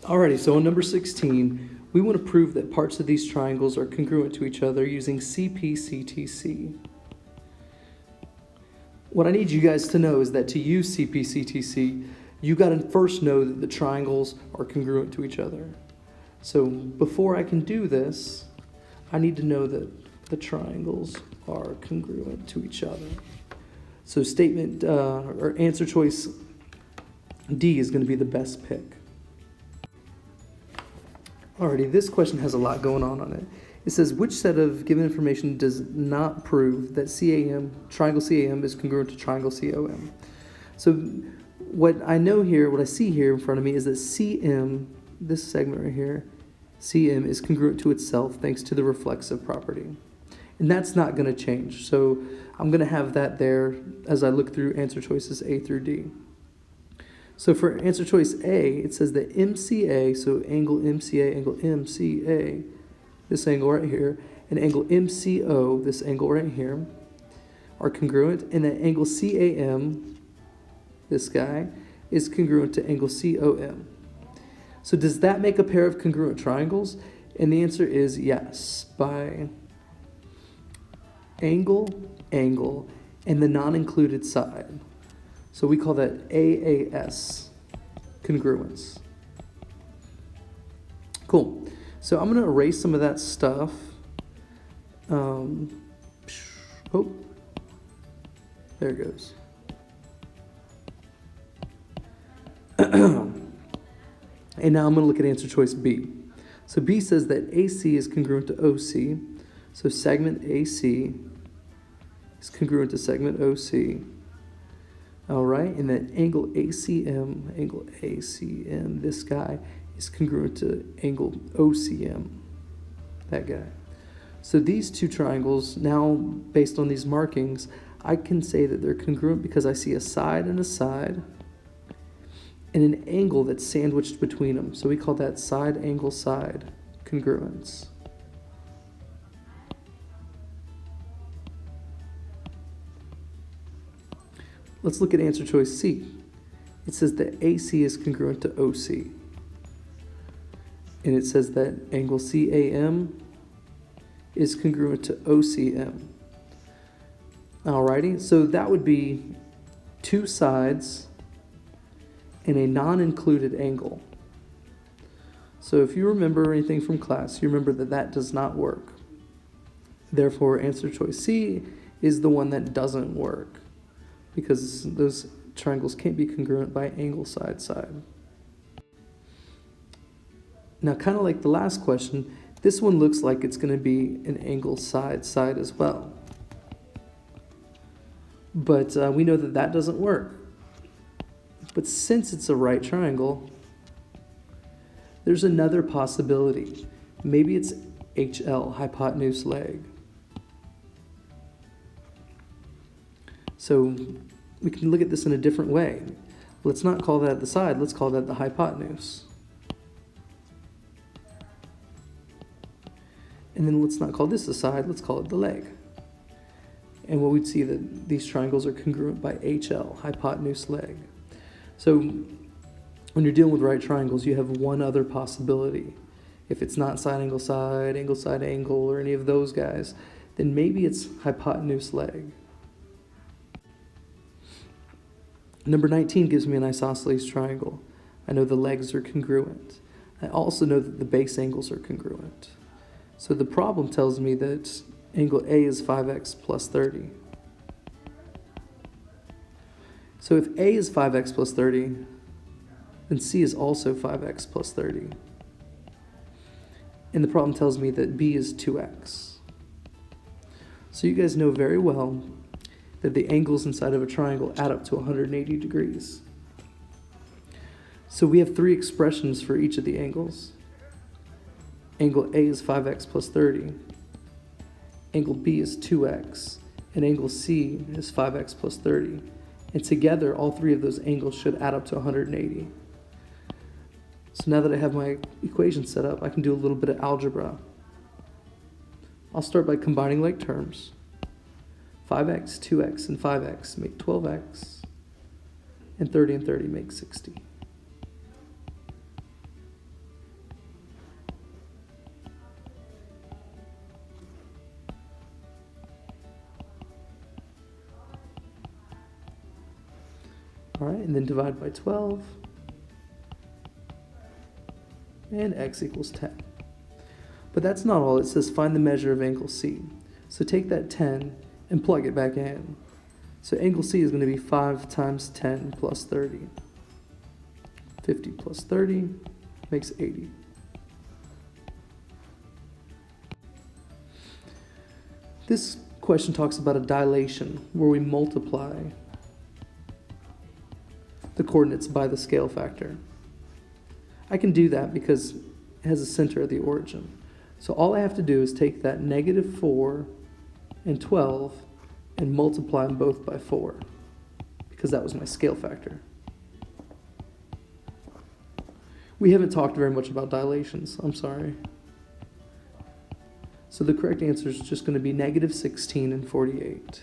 Alrighty, so on number 16, we want to prove that parts of these triangles are congruent to each other using CPCTC. What I need you guys to know is that to use CPCTC, you got to first know that the triangles are congruent to each other. So before I can do this, I need to know that the triangles are congruent to each other. So statement or answer choice D is going to be the best pick. Alrighty, this question has a lot going on it. It says, which set of given information does not prove that triangle CAM is congruent to triangle COM? So what I know here, what I see here in front of me is that CM, this segment right here, CM is congruent to itself thanks to the reflexive property. And that's not going to change. So I'm going to have that there as I look through answer choices A through D. So for answer choice A, it says that MCA, so angle MCA, angle MCA, this angle right here, and angle MCO, this angle right here, are congruent, and that angle CAM, this guy, is congruent to angle COM. So does that make a pair of congruent triangles? And the answer is yes, by angle, angle, and the non-included side. So we call that AAS, congruence. Cool. So I'm going to erase some of that stuff. Oh, there it goes. And now I'm going to look at answer choice B. So B says that AC is congruent to OC. So segment AC is congruent to segment OC. All right, and that angle ACM, this guy, is congruent to angle OCM, that guy. So these two triangles, now based on these markings, I can say that they're congruent because I see a side and an angle that's sandwiched between them. So we call that side angle side congruence. Let's look at answer choice C. It says that AC is congruent to OC. And it says that angle CAM is congruent to OCM. Alrighty, so that would be two sides and a non-included angle. So if you remember anything from class, you remember that that does not work. Therefore, answer choice C is the one that doesn't work, because those triangles can't be congruent by angle side side. Now, kind of like the last question, this one looks like it's going to be an angle side side as well. But we know that that doesn't work. But since it's a right triangle, there's another possibility. Maybe it's HL, hypotenuse leg. So we can look at this in a different way. Let's not call that the side, let's call that the hypotenuse. And then let's not call this the side, let's call it the leg. And what we'd see that these triangles are congruent by HL, hypotenuse leg. So when you're dealing with right triangles, you have one other possibility. If it's not side, angle, or any of those guys, then maybe it's hypotenuse leg. Number 19 gives me an isosceles triangle. I know the legs are congruent. I also know that the base angles are congruent. So the problem tells me that angle A is 5x plus 30. So if A is 5x plus 30, then C is also 5x plus 30. And the problem tells me that B is 2x. So you guys know very well that the angles inside of a triangle add up to 180 degrees. So we have three expressions for each of the angles. Angle A is 5x plus 30. Angle B is 2x. And angle C is 5x plus 30. And together, all three of those angles should add up to 180. So now that I have my equation set up, I can do a little bit of algebra. I'll start by combining like terms. 5x, 2x, and 5x make 12x, and 30 make 60. All right, and then divide by 12. And x equals 10. But that's not all. It says find the measure of angle C. So take that 10 and plug it back in. So angle C is going to be 5 times 10 plus 30. 50 plus 30 makes 80. This question talks about a dilation where we multiply the coordinates by the scale factor. I can do that because it has a center at the origin. So all I have to do is take that negative 4 and 12 and multiply them both by 4 because that was my scale factor. We haven't talked very much about dilations, I'm sorry. So the correct answer is just going to be negative 16 and 48.